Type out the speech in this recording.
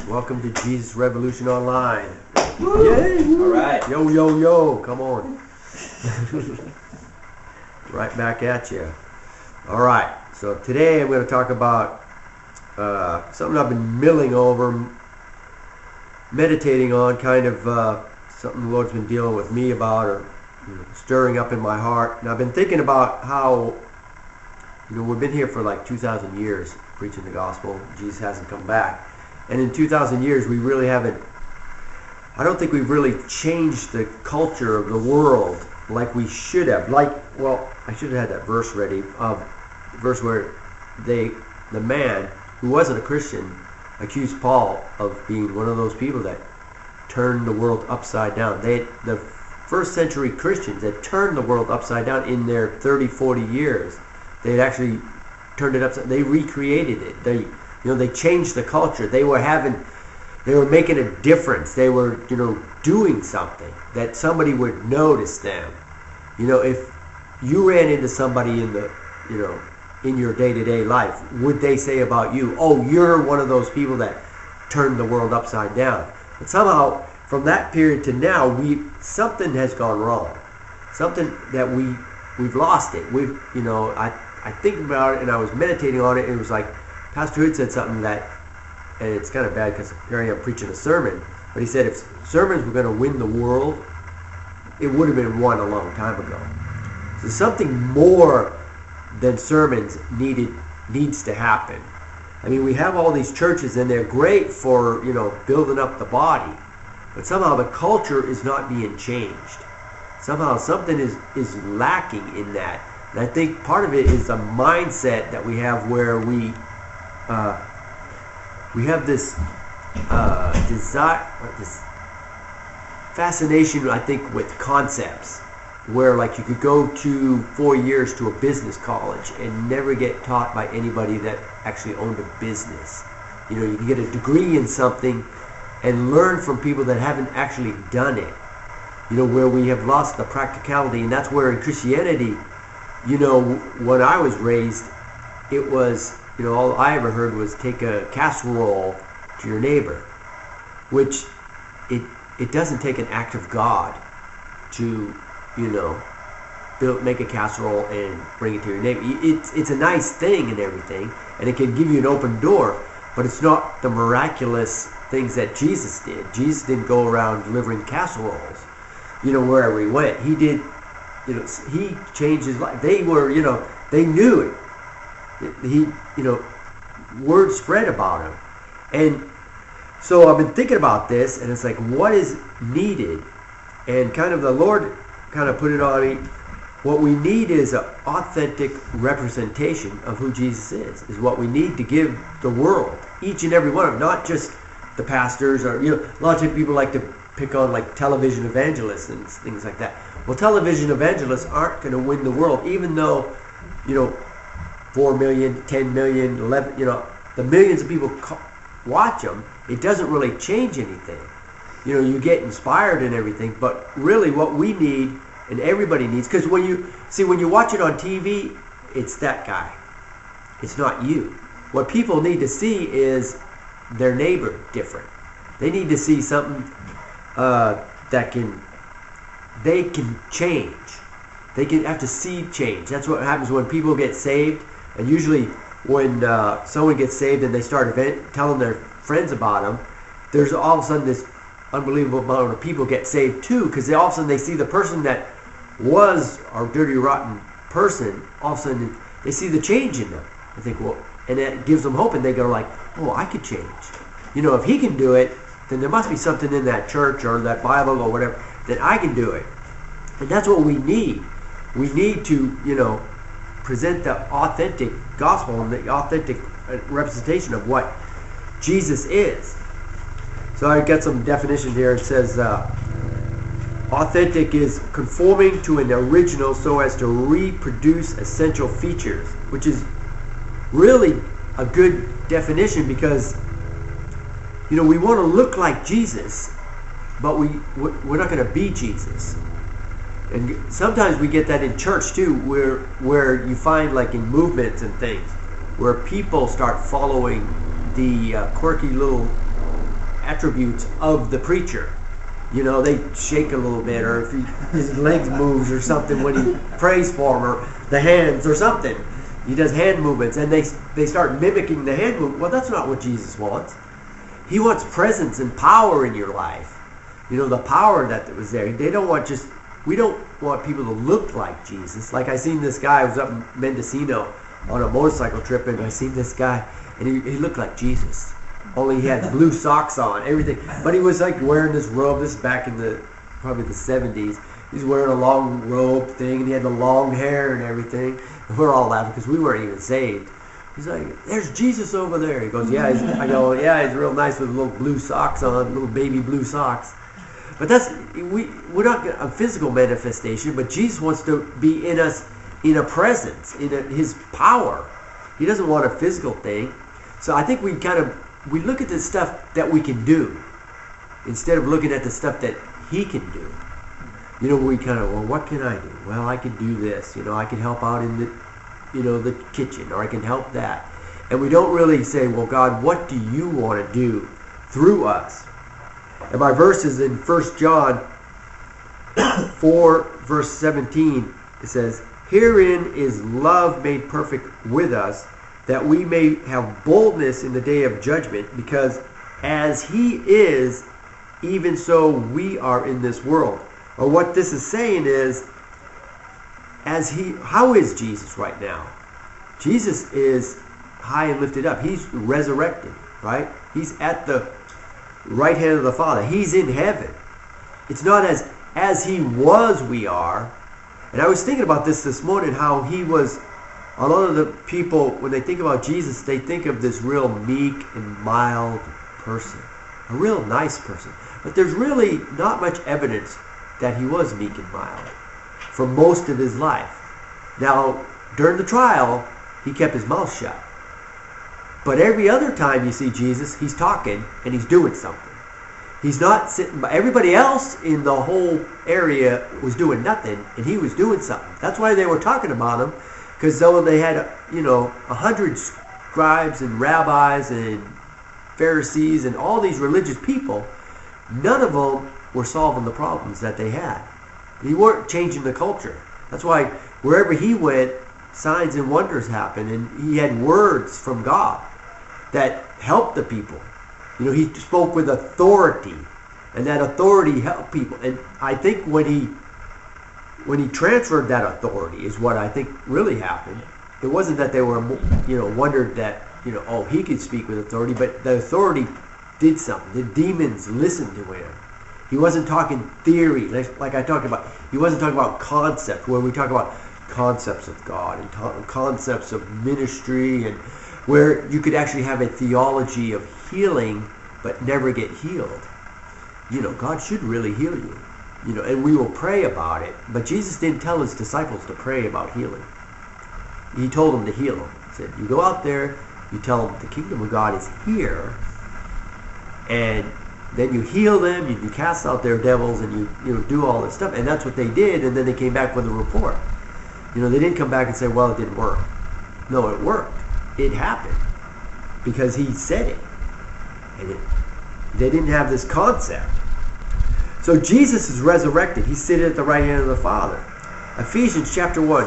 Welcome to Jesus Revolution Online. Woo! Yay! All right. Yo, yo, yo, come on. Right back at you. All right, so today I'm going to talk about something I've been milling over, meditating on, kind of something the Lord's been dealing with me about, or stirring up in my heart. And I've been thinking about how, we've been here for like 2,000 years preaching the gospel. Jesus hasn't come back. And in 2,000 years, we really haven't, I don't think we've really changed the culture of the world like we should have. I should have had that verse ready, verse where the man who wasn't a Christian accused Paul of being one of those people that turned the world upside down. The first century Christians had turned the world upside down in their 30, 40 years. They had actually turned it upside. They recreated it. They changed the culture. They were making a difference. They were, doing something that somebody would notice them. If you ran into somebody in your day-to-day life, would they say about you, "Oh, you're one of those people that turned the world upside down"? But somehow, from that period to now, something has gone wrong. Something that we've lost it. I think about it, and I was meditating on it, and it was like Pastor Hood said something that, and it's kind of bad because here I am preaching a sermon, but he said if sermons were going to win the world, it would have been won a long time ago. So something more than sermons needs to happen. I mean, we have all these churches, and they're great for, building up the body, but somehow the culture is not being changed. Somehow something is lacking in that. And I think part of it is a mindset that we have where we have this desire, this fascination, I think, with concepts, where like you could go to 4 years to a business college and never get taught by anybody that actually owned a business. You can get a degree in something and learn from people that haven't actually done it. Where we have lost the practicality, and that's where in Christianity, when I was raised, it was, all I ever heard was take a casserole to your neighbor, which it doesn't take an act of God to, make a casserole and bring it to your neighbor. It's a nice thing and everything, and it can give you an open door, but it's not the miraculous things that Jesus did. Jesus didn't go around delivering casseroles, wherever he went. He did, he changed his life. They were, they knew it. He, word spread about him. And so I've been thinking about this, and it's like, what is needed? And kind of the Lord kind of put it on me. What we need is an authentic representation of who Jesus is what we need to give the world. Each and every one of them, not just the pastors, or, a lot of people like to pick on like television evangelists and things like that. Well, television evangelists aren't going to win the world, even though, 4 million, 10 million, 11, the millions of people watch them. It doesn't really change anything. You get inspired and everything, but really what we need, and everybody needs, because when you watch it on TV, it's that guy. It's not you. What people need to see is their neighbor different. They need to see something they can change. They can have to see change. That's what happens when people get saved. And usually when someone gets saved and they start telling their friends about them, there's all of a sudden this unbelievable amount of people get saved too, because all of a sudden they see the person that was our dirty, rotten person, all of a sudden they see the change in them. I think, well, and that gives them hope, and they go like, oh, I could change. If he can do it, then there must be something in that church or that Bible or whatever that I can do it. And that's what we need. We need to, present the authentic gospel and the authentic representation of what Jesus is. So I got some definitions here. It says, authentic is conforming to an original so as to reproduce essential features, which is really a good definition, because we want to look like Jesus, but we're not going to be Jesus. And sometimes we get that in church too, where you find, like in movements and things, where people start following the quirky little attributes of the preacher. You know, they shake a little bit, or if his legs moves or something when he prays for him, or the hands or something. He does hand movements, and they start mimicking the hand movement. Well, that's not what Jesus wants. He wants presence and power in your life. You know, the power that was there. They don't want just, we don't want people to look like Jesus. Like I seen this guy, I was up in Mendocino on a motorcycle trip, and I seen this guy, and he looked like Jesus. Only he had blue socks on, everything. But he was like wearing this robe. This is back in probably the 70s. He's wearing a long robe thing, and he had the long hair and everything. And we're all laughing because we weren't even saved. He's like, "There's Jesus over there." He goes, "Yeah." I go, "Yeah, he's real nice with little blue socks on, little baby blue socks." But we're not a physical manifestation, but Jesus wants to be in us in a presence, in his power. He doesn't want a physical thing. So I think we look at the stuff that we can do instead of looking at the stuff that he can do. You know, well, what can I do? Well, I can do this. You know, I can help out in the kitchen, or I can help that. And we don't really say, well, God, what do you want to do through us? And my verse is in 1 John 4, verse 17. It says, "Herein is love made perfect with us, that we may have boldness in the day of judgment, because as he is, even so we are in this world." Or what this is saying is, how is Jesus right now? Jesus is high and lifted up. He's resurrected, right? He's at the right hand of the Father. He's in heaven. It's not as he was we are. And I was thinking about this morning, how he was. A lot of the people, when they think about Jesus, they think of this real meek and mild person, a real nice person. But there's really not much evidence that he was meek and mild for most of his life. Now, during the trial, he kept his mouth shut. But every other time you see Jesus, he's talking and he's doing something. He's not sitting by. Everybody else in the whole area was doing nothing, and he was doing something. That's why they were talking about him. Because though they had, 100 scribes and rabbis and Pharisees and all these religious people, none of them were solving the problems that they had. They weren't changing the culture. That's why wherever he went, signs and wonders happened, and he had words from God that helped the people. You know, he spoke with authority, and that authority helped people. And I think when he transferred that authority is what I think really happened. It wasn't that they were, wondered that, he could speak with authority, but the authority did something. The demons listened to him. He wasn't talking theory, like I talked about. He wasn't talking about concepts, where we talk about concepts of God and concepts of ministry, and where you could actually have a theology of healing but never get healed. God should really heal you. And we will pray about it. But Jesus didn't tell his disciples to pray about healing. He told them to heal them. He said, you go out there, you tell them the kingdom of God is here, and then you heal them, you cast out their devils, and you do all this stuff. And that's what they did, and then they came back with a report. They didn't come back and say, well, it didn't work. No, it worked. It happened. Because he said it. And they didn't have this concept. So Jesus is resurrected. He's sitting at the right hand of the Father. Ephesians chapter 1.